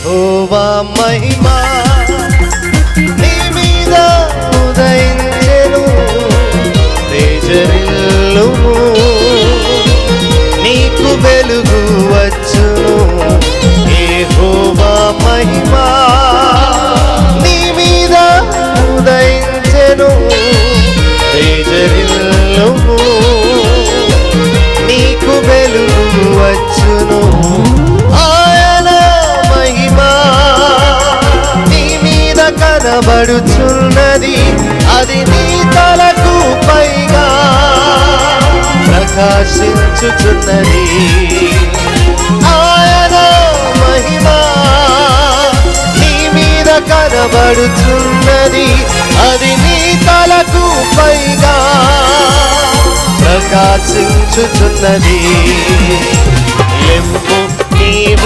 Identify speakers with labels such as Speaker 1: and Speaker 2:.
Speaker 1: యెహోవా మహిమా నీ మీద ఉదయించెను, తేజరిల్లును, నీకు వెలుగు వచ్చును. యెహోవా మహిమా నీ మీద ఉదయించెను, తేజరిల్లును, నీకు వెలుగు వచ్చును. ఆయన మహిమా నీ మీద కనబడుచున్నది, అది నీ తలకు పైగా ప్రకాశించుచున్నది. ఆయన మహిమా నీ మీద కనబడుచున్నది, అది నీ తలకు పైగా ప్రకాశించుచున్నది. లెమ్ము నీవు